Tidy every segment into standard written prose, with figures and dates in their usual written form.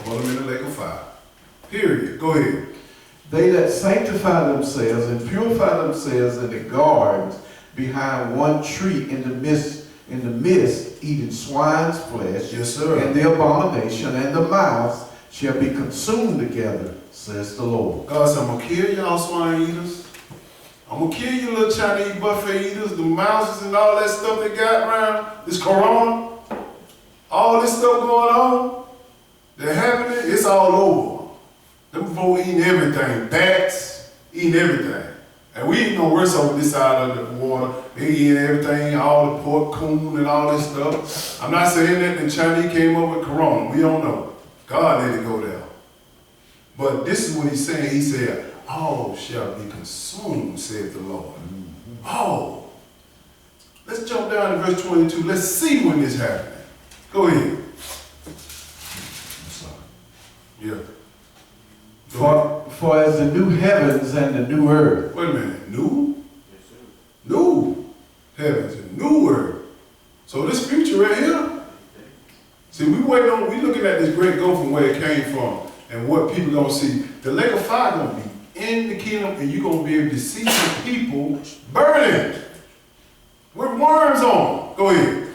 put them in the lake of fire. Period. Go ahead. They that sanctify themselves and purify themselves in the gardens behind one tree in the midst, eating swine's flesh, Yes, sir. and the abomination and the mouse shall be consumed together, says the Lord. God said, I'm going to kill y'all swine eaters. I'm going to kill you little Chinese buffet eaters, the mouses and all that stuff they got around, this corona, all this stuff going on, that happening, it's all over. Them folks eating everything, bats, eating everything. And we ain't no worse over this side of the water. They eating everything, all the pork, coon, and all this stuff. I'm not saying that the Chinese came up with corona. We don't know. God let it go there. But this is what he's saying. He said, all shall be consumed, saith the Lord. All. Let's jump down to verse 22. Let's see when this happened. Go ahead. Yeah. For as the new heavens and the new earth. Wait a minute. New? Yes, sir. New heavens and new earth. So this future right here. See, we looking at this great gulf and where it came from and what people gonna see. The lake of fire gonna be in the kingdom, and you're gonna be able to see some people burning with worms on. Go ahead.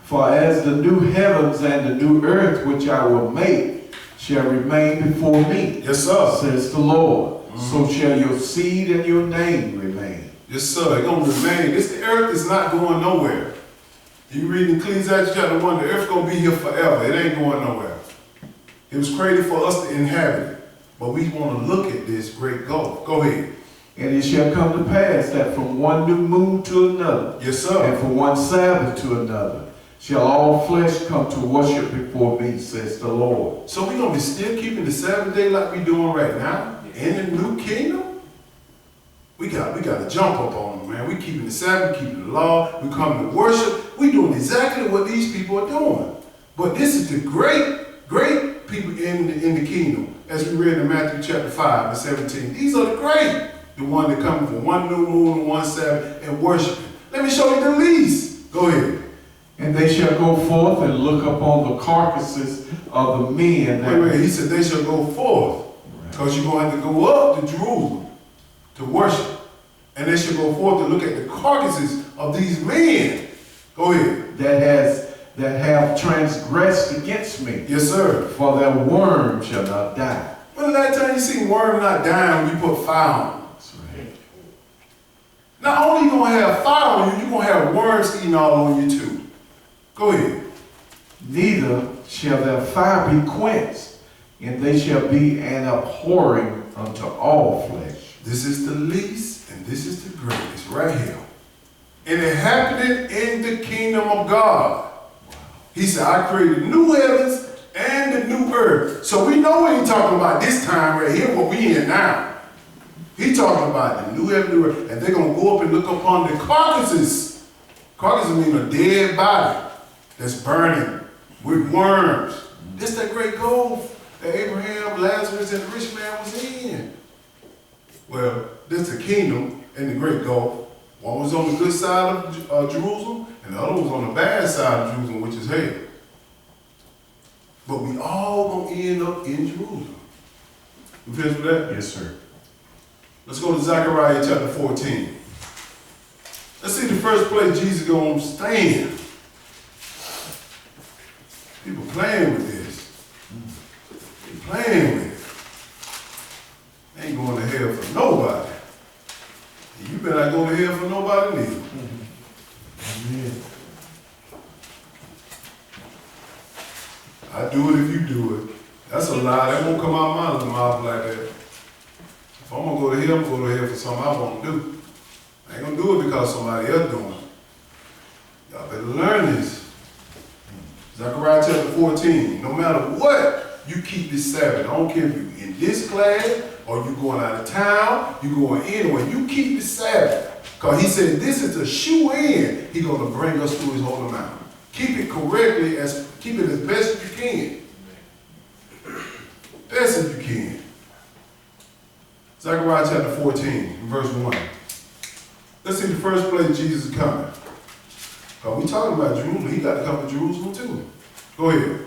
For as the new heavens and the new earth which I will make shall remain before me, Yes, sir. says the Lord, so shall your seed and your name remain. Yes, sir. It's gonna remain. The earth is not going nowhere. You read in Ecclesiastes chapter 1, the earth gonna be here forever. It ain't going nowhere. It was created for us to inhabit it. But we want to look at this great gulf. Go ahead. And it shall come to pass that from one new moon to another, Yes, sir. and from one Sabbath to another, shall all flesh come to worship before me, says the Lord. So we're going to be still keeping the Sabbath day like we're doing right now in the new kingdom? We got to jump up on them, man. We keeping the Sabbath, keeping the law. We coming to worship. We doing exactly what these people are doing. But this is the great, great people in the kingdom. As we read in Matthew chapter 5 and 17. These are the great. The one that come from one new moon and one Sabbath and worshiping. Let me show you the least. Go ahead. And they shall go forth and look upon the carcasses of the men. Wait. He said they shall go forth. Because you're going to have to go up to Jerusalem to worship. And they shall go forth to look at the carcasses of these men. Go ahead. That have transgressed against me. Yes, sir. For their worm shall not die. When the last time you seen worm not dying when you put fire on them? That's right. Not only you going to have fire on you, you're going to have worms eating all on you too. Go ahead. Neither shall their fire be quenched, and they shall be an abhorring unto all flesh. This is the least, and this is the greatest, right here. And it happening in the kingdom of God. He said, I created new heavens and the new earth. So we know what he's talking about this time right here, what we in now. He's talking about the new heaven, new earth, and they're going to go up and look upon the carcasses. Carcasses mean a dead body that's burning with worms. This that great gulf that Abraham, Lazarus, and the rich man was in. Well, this the kingdom and the great gulf. One was on the good side of Jerusalem, and the other was on the bad side of Jerusalem, which is hell. But we all gonna end up in Jerusalem. You finished with that? Yes, sir. Let's go to Zechariah chapter 14. Let's see the first place Jesus gonna stand. People playing with this. They playing with it. They ain't going to hell for nobody. And you better not go to hell for nobody neither. Amen. I do it if you do it. That's a lie. That won't come out of my mouth like that. If I'm going to go to hell, I'm going to go to hell for something I won't do. I ain't going to do it because somebody else doing it. Y'all better learn this. Zechariah chapter 14. No matter what, you keep this Sabbath. I don't care if you're in this class or you're going out of town, you're going anywhere. You keep the Sabbath. Because he said this is a shoe in. He's going to bring us through his holy mountain. Keep it correctly, keep it as best as you can. Best as you can. Zechariah chapter 14, verse 1. Let's see the first place Jesus is coming. Because we talking about Jerusalem. He got to come to Jerusalem too. Go ahead.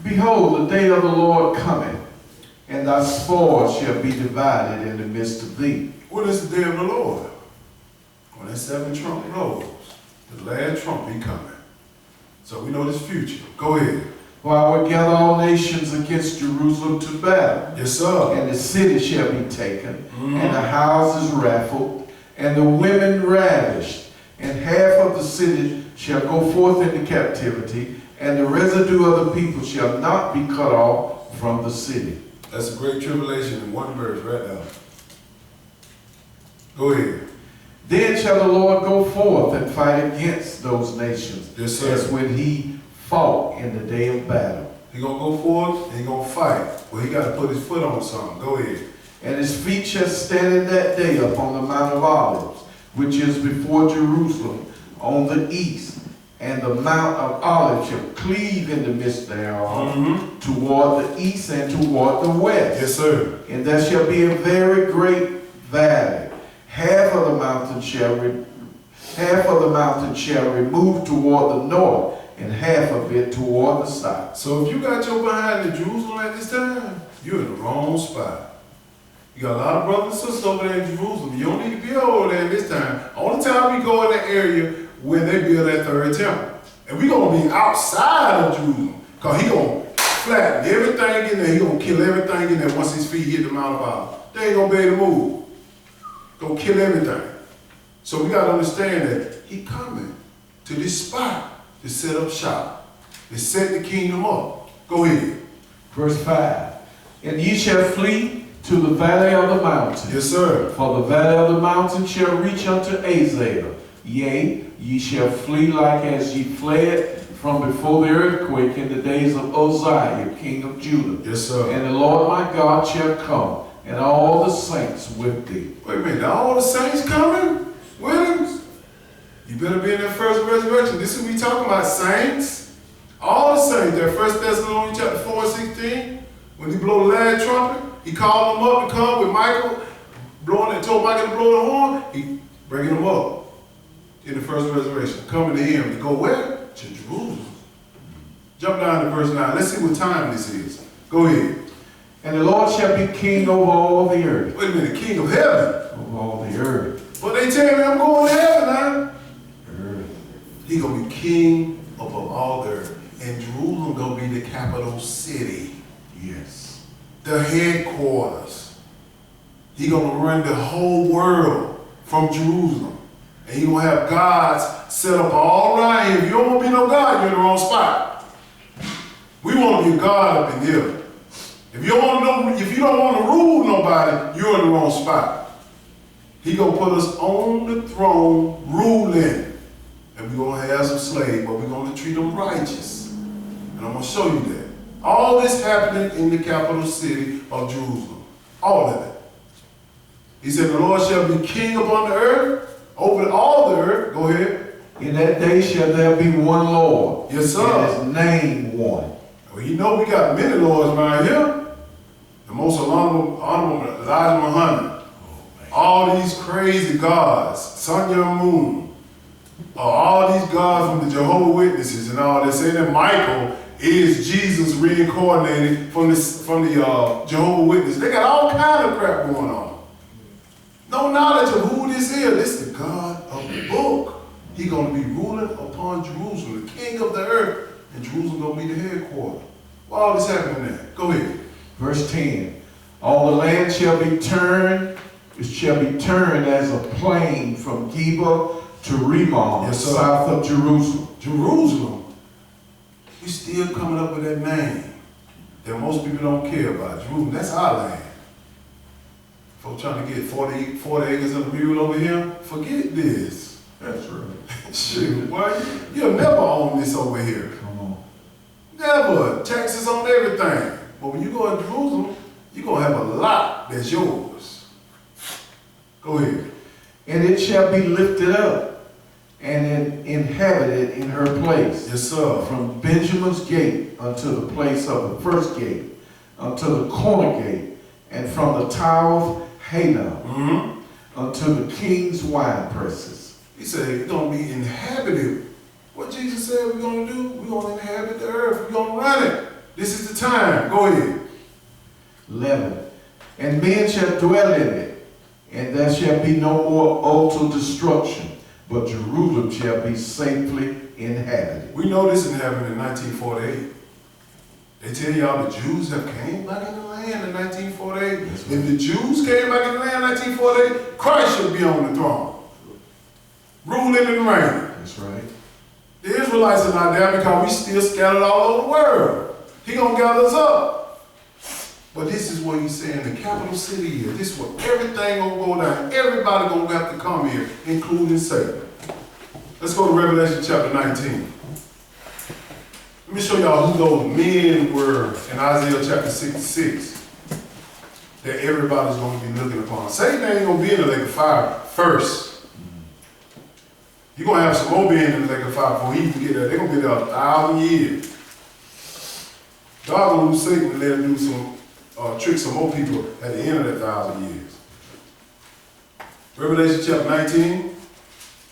Behold, the day of the Lord cometh, and thy spoil shall be divided in the midst of thee. What is the day of the Lord? When that seventh trump blows, the last trump be coming. So we know this future. Go ahead. For I will gather all nations against Jerusalem to battle. Yes, sir. And the city shall be taken, and the houses raffled, and the women ravished, and half of the city shall go forth into captivity, and the residue of the people shall not be cut off from the city. That's a great tribulation in one verse right now. Go ahead. Then shall the Lord go forth and fight against those nations, Yes, sir. as when he fought in the day of battle. He gonna go forth and he gonna fight. Well, he got to put his foot on something. Go ahead. And his feet shall stand in that day upon the Mount of Olives, which is before Jerusalem, on the east. And the Mount of Olives shall cleave in the midst thereof, toward the east and toward the west. Yes, sir. And there shall be a very great valley. Half of the mountain shall remove toward the north, and half of it toward the south. So if you got your behind in Jerusalem at this time, you're in the wrong spot. You got a lot of brothers and sisters over there in Jerusalem. You don't need to be over there this time. Only time we go in the area when they build that third temple. And we gonna be outside of Jerusalem. Because he gonna flatten everything in there. He gonna kill everything in there once his feet hit the Mount of Olives. They ain't gonna be able to move. Gonna kill everything. So we gotta understand that he coming to this spot to set up shop, to set the kingdom up. Go ahead. Verse 5. And ye shall flee to the valley of the mountain. Yes, sir. For the valley of the mountain shall reach unto Azal. Yea, ye shall flee like as ye fled from before the earthquake in the days of Uzziah, king of Judah. Yes, sir. And the Lord my God shall come, and all the saints with thee. Wait a minute, all the saints coming with him? You better be in that first resurrection. This is what we talking about, saints. All the saints. That 1 Thessalonians chapter 4:16, when he blow the last trumpet, he called them up to come with Michael, told Michael to blow the horn. He bringing them up in the first resurrection, coming to him to go where? To Jerusalem. Jump down to verse 9. Let's see what time this is. Go ahead. And the Lord shall be king over all the earth. Wait a minute, king of heaven. Over all the earth. But they tell me I'm going to heaven now. Earth. He gonna be king above all the earth. And Jerusalem gonna be the capital city. Yes. The headquarters. He gonna run the whole world from Jerusalem. And he gonna have gods set up all around here. If you don't want to be no God, you're in the wrong spot. We want to be a God up in here. If you don't want to rule nobody, you're in the wrong spot. He gonna put us on the throne ruling. And we're gonna have some slaves, but we're gonna treat them righteous. And I'm gonna show you that. All this happening in the capital city of Jerusalem. All of it. He said, the Lord shall be king upon the earth, over all the earth. Go ahead. In that day shall there be one Lord. Yes, sir. And his name one. Well, you know we got many lords around here. The most honorable Elijah Muhammad. All these crazy gods, Sun Myung Moon, all these gods from the Jehovah's Witnesses and all. They say that Michael is Jesus reincarnated from the Jehovah's Witnesses. They got all kind of crap going on. No knowledge of who this is. This is the God of the book. He's going to be ruling upon Jerusalem, the king of the earth, and Jerusalem going to be the headquarters. Why all this happening there? Go ahead. Verse 10. All the land shall be turned, it shall be turned as a plain from Geba to Rimmon, Yes, sir. south of Jerusalem. Jerusalem. We still coming up with that name that most people don't care about. Jerusalem, that's our land. Folks trying to get 40 acres of the mule over here, forget this. That's right. Shoot, boy, you'll never own this over here. Come on. Never. Taxes on everything. But when you go to Jerusalem, you're going to have a lot that's yours. Go ahead. And it shall be lifted up and inhabited in her place. Yes, sir. From Benjamin's gate unto the place of the first gate, unto the corner gate, and from the tower of Hanah unto the king's wine presses. He said it's going to be inhabited. What Jesus said we're going to do, we're going to inhabit the earth. We're going to run it. This is the time. Go ahead. 11. And men shall dwell in it, and there shall be no more utter destruction, but Jerusalem shall be safely inhabited. We know this didn't happen in 1948. They tell y'all the Jews have came back in the land in 1948. That's right. If the Jews came back in the land in 1948, Christ should be on the throne, ruling and reigning. That's right. The Israelites are not there because we still scattered all over the world. He gonna gather us up. But this is what he's saying, the capital city here. This is where everything gonna go down. Everybody gonna have to come here, including Satan. Let's go to Revelation chapter 19. Let me show y'all who those men were in Isaiah chapter 66 that everybody's gonna be looking upon. Satan ain't gonna be in the lake of fire first. You're going to have some more being in the lake of fire before he even get there. They're going to be there 1,000 years. God going to use Satan and let him do some, trick some more people at the end of that 1,000 years. Revelation chapter 19,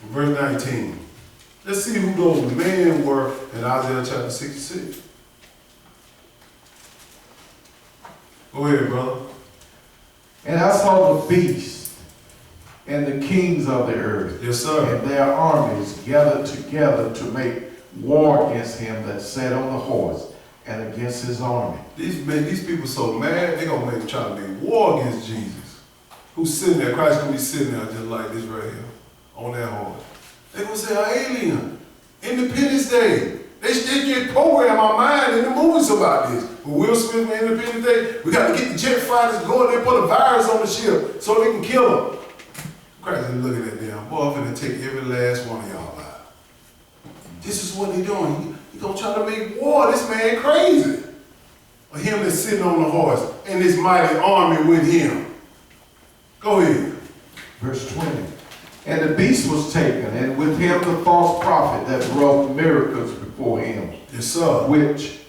verse 19. Let's see who those men were in Isaiah chapter 66. Go ahead, brother. And I saw the beast and the kings of the earth, Yes, sir. and their armies gathered together to make war against him that sat on the horse and against his army. These people so mad, they're going to try to make war against Jesus. Who's sitting there? Christ going to be sitting there just like this right here, on that horse. They're going to say, an alien. Independence Day. They get programmed our mind in the movies about this. But Will Smith on Independence Day, we got to get the jet fighters going there, put a virus on the ship so they can kill them. Christ is looking at them. Boy, I'm finna take every last one of y'all out. This is what they're doing. He gonna try to make war. This man crazy. Or him that's sitting on the horse and this mighty army with him. Go ahead. Verse 20. And the beast was taken, and with him the false prophet that wrought miracles before him, Yes, sir. with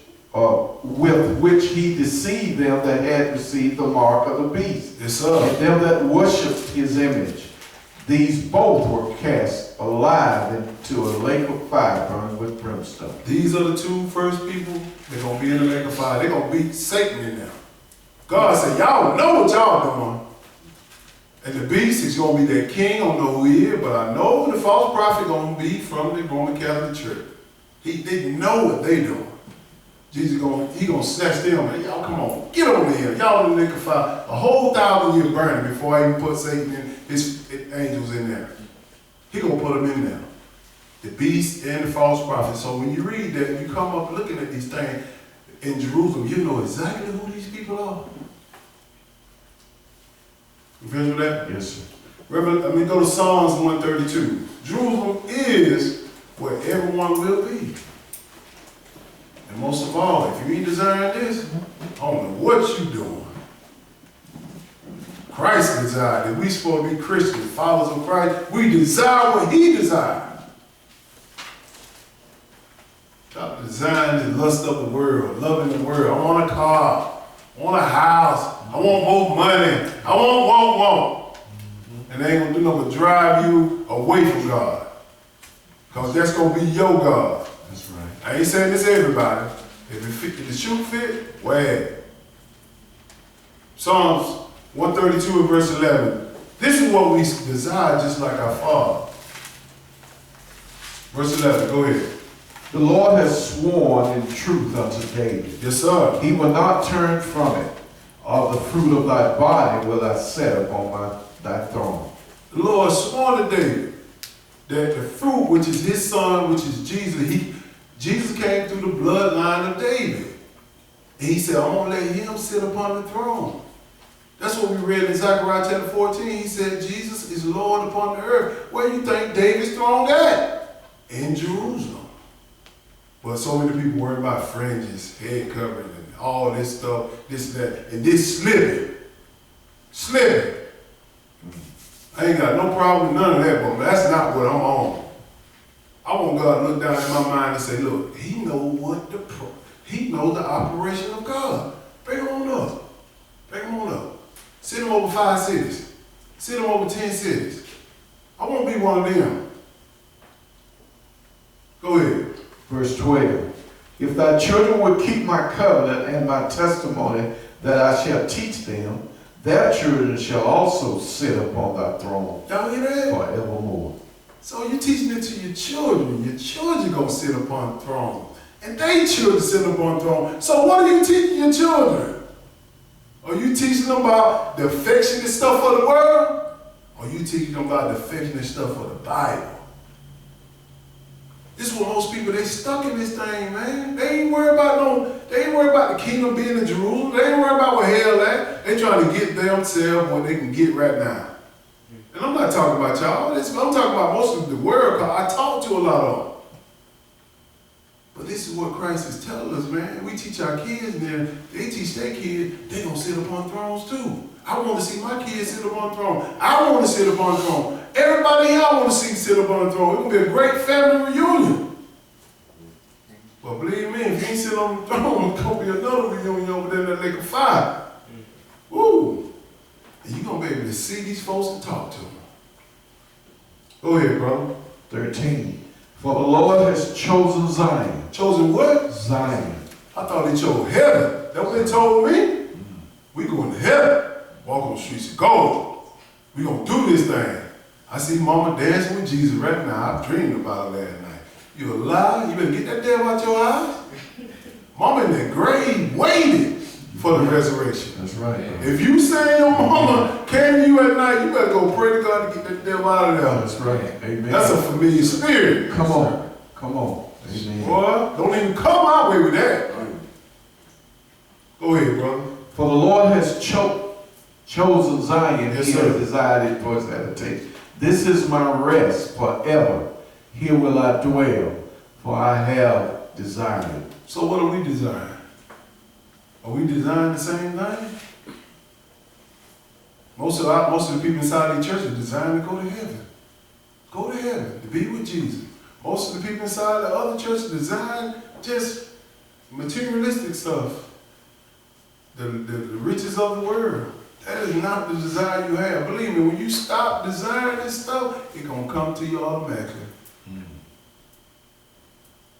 which he deceived them that had received the mark of the beast, Yes, sir. and them that worshipped his image. These both were cast alive into a lake of fire burned with brimstone. These are the two first people. They're gonna be in the lake of fire. They're gonna beat Satan in them. God said, y'all know what y'all doing. And the beast is going to be their king. I don't know who he is, but I know the false prophet going to be from the Roman Catholic Church. They know what they doing. Jesus going to snatch them. And y'all come on, get over here. Y'all in the lake of fire. A whole 1,000 years burning before I even put Satan and his angels in there. He going to put them in there. The beast and the false prophet. So when you read that, you come up looking at these things in Jerusalem, you know exactly who these people are. You finish with that? Yes, sir. Go to Psalms 132. Jerusalem is where everyone will be. And most of all, if you ain't desiring this, I don't know what you're doing. Christ desired it. We supposed to be Christians, followers of Christ. We desire what he desired. Stop desiring the lust of the world, loving the world. I want a car. I want a house. I want more money. I want. And they ain't gonna do nothing but drive you away from God. Because that's gonna be your God. That's right. I ain't saying this to everybody. If the shoe fit, wear it. Psalms 132 and verse 11. This is what we desire just like our Father. Verse 11, go ahead. The Lord has sworn in truth unto David. Yes, sir. He will not turn from it. Of the fruit of thy body will I set upon thy throne. The Lord swore to David that the fruit, which is his son, which is Jesus, Jesus came through the bloodline of David. And he said, I'm going to let him sit upon the throne. That's what we read in Zechariah chapter 14. He said, Jesus is Lord upon the earth. Where do you think David's throne at? In Jerusalem. But so many people worry about fringes, head covering, and all this stuff, this, that, and this slipping. Slipping. I ain't got no problem with none of that, but that's not what I'm on. I want God to look down in my mind and say, look, he knows he knows the operation of God. Bring him on up. Bring him on up. Send him over 5 cities. Send him over 10 cities. I want to be one of them. Go ahead. Verse 12. If thy children will keep my covenant and my testimony that I shall teach them, their children shall also sit upon thy throne Y'all hear that? forevermore. So you're teaching it to your children. Your children gonna sit upon the throne. And they children sit upon the throne. So what are you teaching your children? Are you teaching them about the affectionate stuff of the world? Or are you teaching them about the affectionate stuff of the Bible? This is what most people, they stuck in this thing, man. They ain't worried about the kingdom being in Jerusalem. They ain't worried about where hell at. They trying to get themselves what they can get right now. And I'm not talking about y'all. I'm talking about most of the world, because I talk to a lot of them. But this is what Christ is telling us, man. We teach our kids, and then they teach their kids, they gonna sit upon thrones too. I want to see my kids sit upon the throne. I want to sit upon the throne. Everybody here I want to see sit upon the throne. It's gonna be a great family reunion. But believe me, if you ain't sit on the throne, it's gonna be another reunion over there in that lake of fire. Woo! And you're gonna be able to see these folks and talk to them. Go ahead, brother. 13. For the Lord has chosen Zion. Chosen what? Zion. I thought they chose heaven. That's what they told me. We going to heaven. Walk on the streets of gold. We gonna do this thing. I see mama dancing with Jesus right now. I dreamed about it last night. You a lie? You better get that devil out your eyes. Mama in that grave waiting for the resurrection. That's right. If you say your mama came to you at night, you better go pray to God to get that devil out of there. That's right. Amen. That's a familiar spirit. Come on. Come on. Amen. Boy, don't even come my way with that. Go ahead, brother. For the Lord has chosen Zion. Yes, He sir. has desired it for his habitation. This is my rest forever. Here will I dwell, for I have desired it. So what are we desiring? Are we desiring the same thing? Most of the people inside the church are desiring to go to heaven. Go to heaven, to be with Jesus. Most of the people inside the other church design just materialistic stuff. The riches of the world. That is not the desire you have. Believe me, when you stop desiring this stuff, it's going to come to you automatically.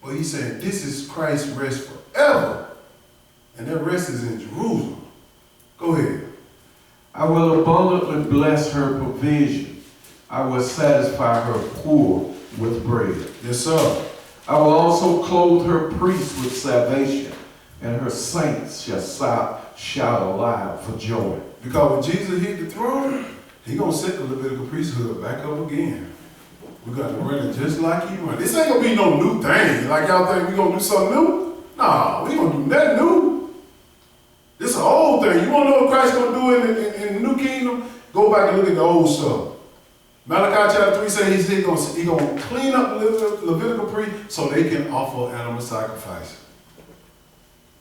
But he's saying this is Christ's rest forever. And that rest is in Jerusalem. Go ahead. I will abundantly bless her provision. I will satisfy her poor with bread. Yes, sir. I will also clothe her priests with salvation, and her saints shall shout aloud for joy. Because when Jesus hit the throne, he going to set the Levitical priesthood back up again. We got to run it just like he ran. This ain't going to be no new thing. Like y'all think we going to do something new? Nah, we going to do nothing new. This is an old thing. You want to know what Christ's going to do in the new kingdom? Go back and look at the old stuff. Malachi chapter 3 says he's going to clean up the Levitical priest so they can offer animal sacrifice.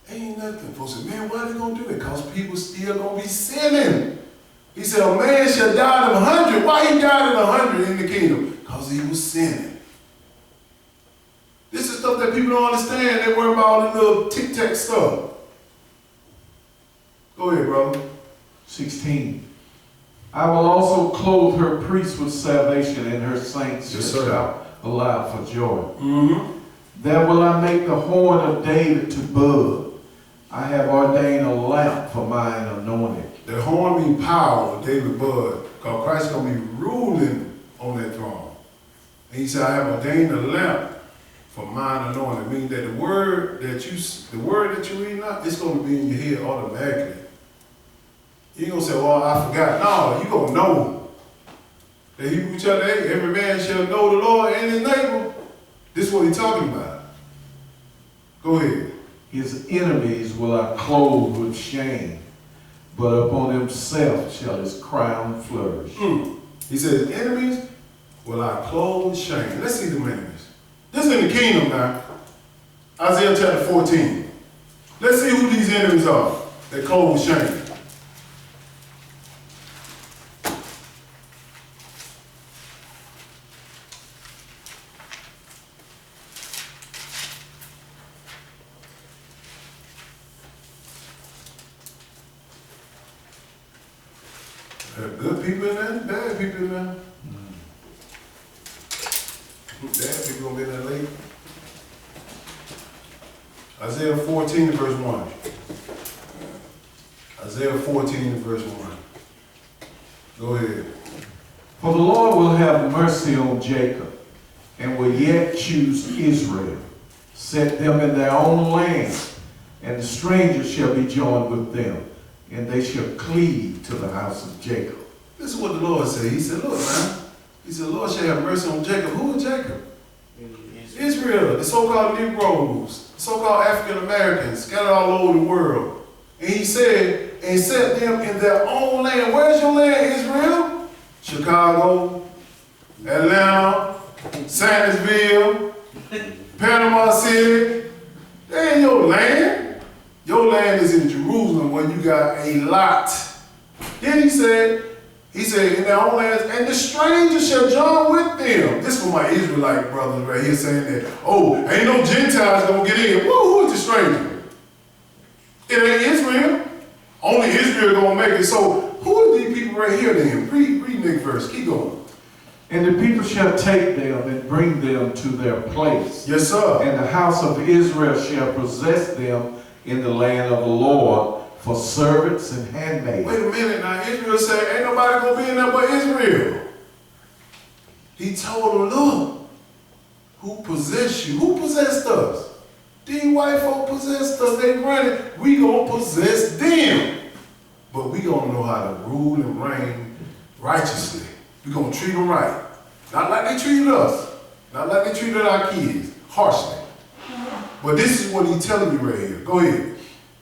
Ain't nothing. Folks say, man, why are they going to do that? Because people still going to be sinning. He said, a man shall die in 100. Why he died in 100 in the kingdom? Because he was sinning. This is stuff that people don't understand. They worry about all the little tic-tac stuff. Go ahead, brother. 16. I will also clothe her priests with salvation, and her saints Yes, shall sir. shout aloud for joy. Mm-hmm. There will I make the horn of David to bud. I have ordained a lamp for mine anointed. The horn means power, David Bud. Because Christ's going to be ruling on that throne. And he said, I have ordained a lamp for mine anointed. Meaning that the word that you read now, it's going to be in your head automatically. You ain't going to say, well, I forgot. No, you going to know. The Hebrew chapter 8, every man shall know the Lord and his neighbor. This is what he's talking about. Go ahead. His enemies will I clothe with shame, but upon himself shall his crown flourish. He says, enemies will I clothe with shame. Let's see the enemies. This is in the kingdom now. Isaiah chapter 14. Let's see who these enemies are that clothe with shame. There are good people in there, bad people in there. Bad people gonna be in there late. Isaiah 14 and verse 1. Isaiah 14 and verse 1. Go ahead. For the Lord will have mercy on Jacob, and will yet choose Israel, set them in their own land, and the stranger shall be joined with them, and they shall cleave to the house of Jacob. This is what the Lord said. He said, look, man. He said, the Lord shall have mercy on Jacob. Who is Jacob? Israel, the so-called Negroes, the so-called African Americans scattered all over the world. And he said, and set them in their own land. Where's your land, Israel? Chicago, Atlanta, Sandersville, Panama City. They ain't your land. Your land is in Jerusalem where you got a lot. Then he said, in their own lands, and the stranger shall join with them. This for my Israelite brothers right here saying that, oh, ain't no Gentiles gonna get in. Who is the stranger? It ain't Israel. Only Israel gonna make it. So who are these people right here then? Read next verse. Keep going. And the people shall take them and bring them to their place. Yes, sir. And the house of Israel shall possess them in the land of the Lord for servants and handmaids. Wait a minute now. Israel said, ain't nobody gonna be in there but Israel. He told them, look, who possessed you? Who possessed us? These white folk possessed us. They run it. We gonna possess them. But we gonna know how to rule and reign righteously. We gonna treat them right. Not like they treated us. Not like they treated our kids. Harshly. But this is what he's telling you right here. Go ahead.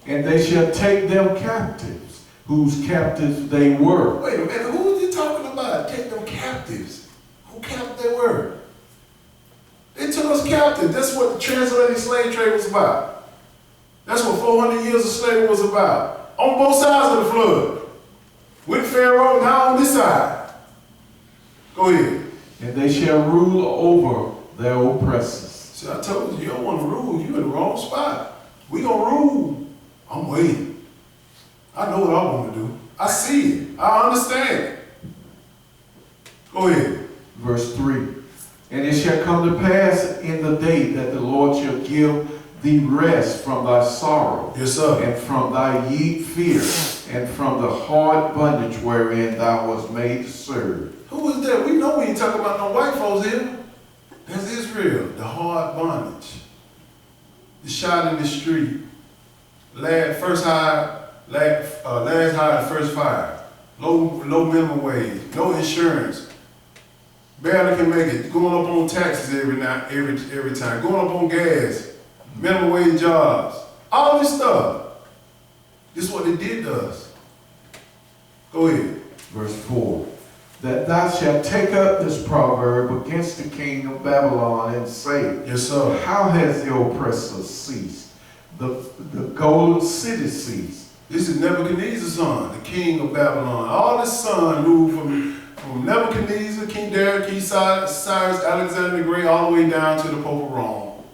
And they shall take them captives, whose captives they were. Wait a minute, who is he talking about? Take them captives. Who captive they were? They took us captive. That's what the transatlantic slave trade was about. That's what 400 years of slavery was about. On both sides of the flood. With Pharaoh, now on this side. Go ahead. And they shall rule over their oppressors. See, I told you don't want to rule. You're in the wrong spot. We gonna rule. I'm waiting. I know what I want to do. I see it. I understand it. Go ahead. Verse 3. And it shall come to pass in the day that the Lord shall give thee rest from thy sorrow. Yes, sir. And from thy fear, and from the hard bondage wherein thou wast made to serve. Who is that? We know we ain't talking about no white folks here. That's Israel. The hard bondage. The shot in the street. Last hire and first fire. Low minimum wage. No insurance. Barely can make it. Going up on taxes every time. Going up on gas. Minimum wage jobs. All this stuff. This is what they did to us. Go ahead. Verse 4. That thou shalt take up this proverb against the king of Babylon and say, yes, sir. How has the oppressor ceased? The golden city ceased. This is Nebuchadnezzar's son, the king of Babylon. All his son ruled from Nebuchadnezzar, King Darius, King Cyrus, Alexander the Great, all the way down to the Pope of Rome.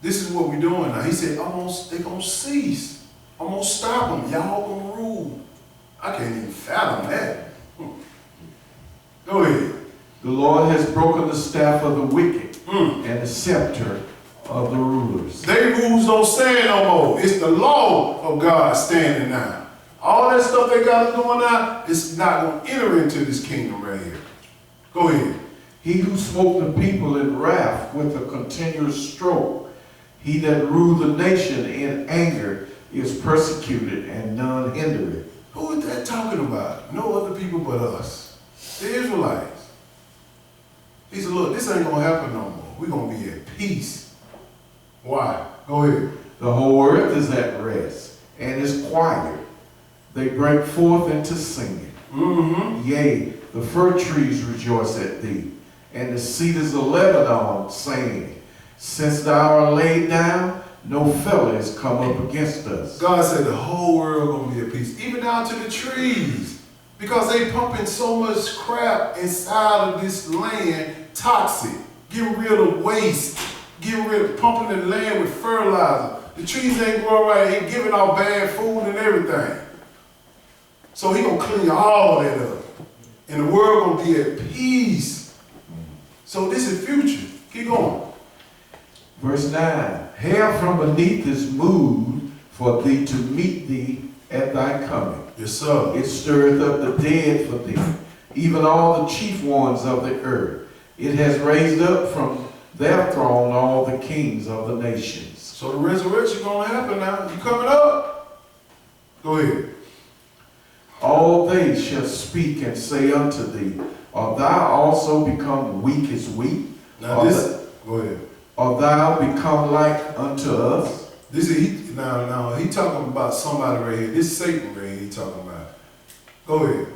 This is what we're doing now. He said, they're going to cease. I'm going to stop them. Y'all going to rule. I can't even fathom that. Go ahead. The Lord has broken the staff of the wicked and the scepter of the rulers. They rules don't stand no more. It's the law of God standing now. All that stuff they got going on, it's not going to enter into this kingdom right here. Go ahead. He who smote the people in wrath with a continuous stroke, he that ruled the nation in anger, is persecuted and none hinder it. Who is that talking about? No other people but us. The Israelites. He said, look, this ain't going to happen no more. We're going to be at peace. Why? Go ahead. The whole earth is at rest and is quiet. They break forth into singing. Yea, the fir trees rejoice at thee, and the cedars of Lebanon, saying, Since thou art laid down, no fellow is come up against us. God said the whole world gonna be at peace, even down to the trees, because they pumping so much crap inside of this land, toxic, getting rid of waste, pumping the land with fertilizer. The trees ain't growing right, ain't giving out bad food and everything. So he gonna clean all that up, and the world gonna be at peace. So this is future. Keep going. Verse 9. Hair from beneath is moved for thee to meet thee at thy coming. Yes, sir. It stirreth up the dead for thee, even all the chief ones of the earth. It has raised up from their throne all the kings of the nations. So the resurrection gonna happen now. You coming up? Go ahead. All they shall speak and say unto thee, art thou also become weak as we? Now this, go ahead. Art thou become like unto us? This is now he talking about somebody right here. This Satan right here he talking about. Go ahead.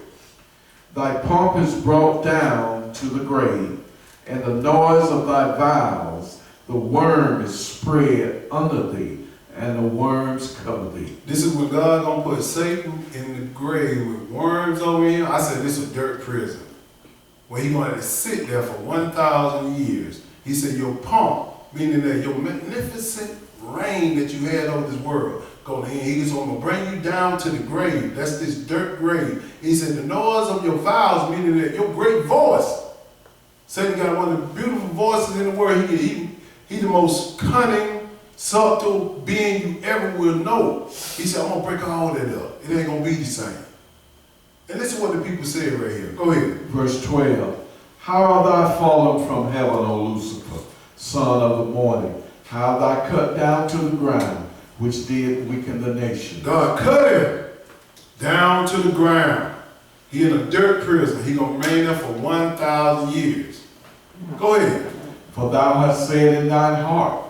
Thy pomp is brought down to the grave, and the noise of thy vows, the worm is spread under thee, and the worms cover thee. This is when God gonna put Satan in the grave with worms over him. I said this is a dirt prison, where he gonna have to sit there for 1,000 years. He said your pomp, meaning that your magnificent reign that you had over this world, gonna end. He's gonna bring you down to the grave. That's this dirt grave. He said the noise of your vows, meaning that your great voice. Satan got one of the beautiful voices in the world. He the most cunning, subtle being you ever will know. He said, I'm gonna break all that up. It ain't gonna be the same. And listen what the people say right here. Go ahead. Verse 12. How art thou fallen from heaven, O Lucifer, son of the morning? How thou cut down to the ground, which did weaken the nation. God cut him down to the ground. He in a dirt prison. He gonna remain there for 1,000 years. Go ahead. For thou hast said in thine heart,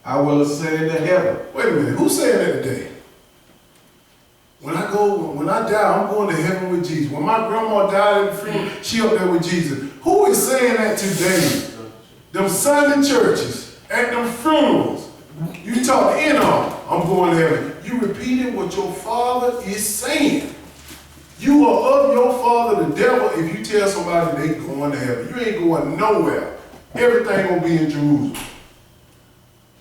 I will ascend into heaven. Wait a minute. Who's saying that today? When I die, I'm going to heaven with Jesus. When my grandma died in the funeral, she up there with Jesus. Who is saying that today? Them Sunday churches, at them funerals. You talk to Enoch, I'm going to heaven. You repeating what your father is saying. You are of your father, the devil, if you tell somebody they going to heaven. You ain't going nowhere. Everything gonna be in Jerusalem.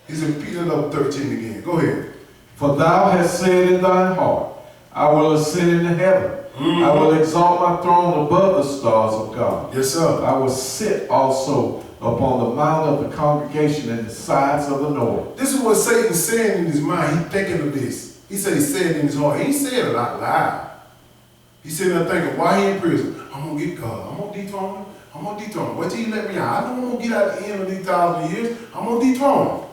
He's repeating up 13 again. Go ahead. For thou hast said in thine heart, I will ascend into heaven. I will exalt my throne above the stars of God. Yes, sir. I will sit also upon the mount of the congregation in the sides of the north. This is what Satan's saying in his mind. He's thinking of this. He said he said it in his heart. He ain't saying it out loud. He's sitting there thinking, why he in prison? I'm going to get God. I'm going to dethrone him. I'm going to dethrone him. Wait till he let me out. I know I'm going to get out at the end of these 1,000 years. I'm going to dethrone him.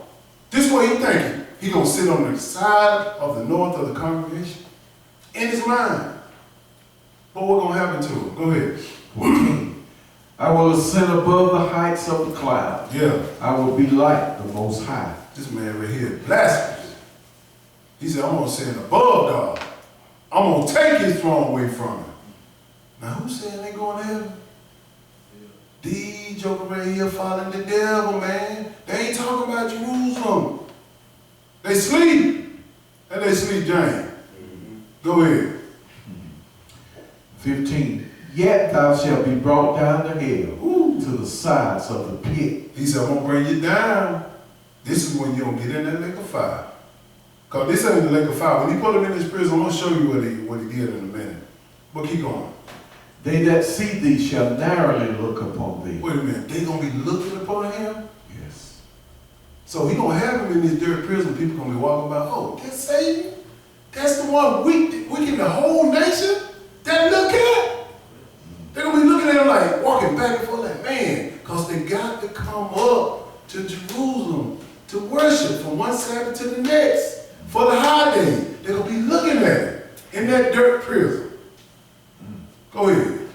This is what he's thinking. He's going to sit on the side of the north of the congregation. In his mind. But what's going to happen to him? Go ahead. 14. I will ascend above the heights of the cloud. Yeah. I will be like the Most High. This man right here, blasphemous. He said, I'm going to ascend above God. I'm going to take his throne away from him. Now, who's saying they going to heaven? These jokers right here following the devil, man. They ain't talking about Jerusalem. They sleep. And they sleep, James. Go ahead. 15. Yet thou shalt be brought down to hell, to the sides of the pit. He said, I'm going to bring you down. This is when you don't get in that lake of fire. Because this ain't the lake of fire. When he put him in this prison, I'm going to show you what he did in a minute. But keep going. They that see thee shall narrowly look upon thee. Wait a minute. They going to be looking upon him? Yes. So he going to have him in this dirt prison. People going to be walking by, oh, that's Satan? That's the one weakening the whole nation? That little cat? They're going to be looking at him like, walking back and forth like, man, because they got to come up to Jerusalem to worship from one Sabbath to the next for the holiday. They're going to be looking at it in that dirt prison. Go ahead.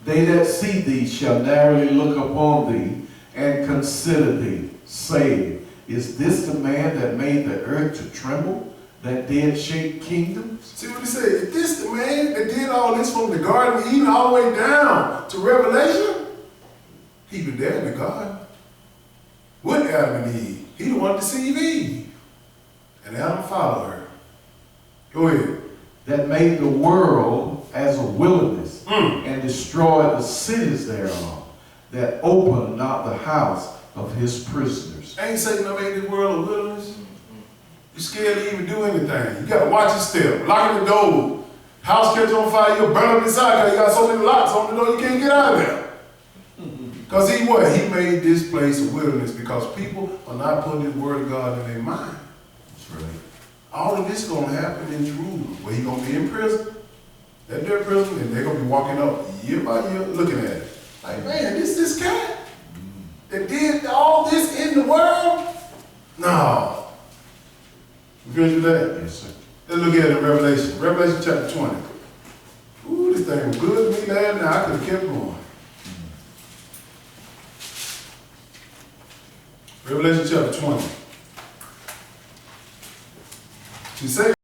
They that see thee shall narrowly look upon thee and consider thee, saying, is this the man that made the earth to tremble, that did shake kingdoms? See what he said? Is this the man that did all this from the Garden of Eden all the way down to Revelation? He been there in the garden with Adam and Eve. He the one deceived Eve. And Adam followed her. Go ahead. That made the world as a wilderness, and destroyed the cities thereof, that opened not the house of his prisoners. Ain't Satan that made this world a wilderness? You scared to even do anything. You got to watch your step. Locking the door. House catch on fire, you'll burn up inside because you got so many locks on the door you can't get out of there. Because Because he what? He made this place a wilderness because people are not putting his word of God in their mind. That's right. All of this is going to happen in Jerusalem, where he's going to be in prison. That their prison, and they're going to be walking up year by year looking at it. Like, man, this cat that did all this in the world? No. You gonna do that? Yes, sir. Let's look at it in Revelation. Revelation chapter 20. Ooh, this thing was good to me last night. I could have kept going. Revelation chapter 20. She said,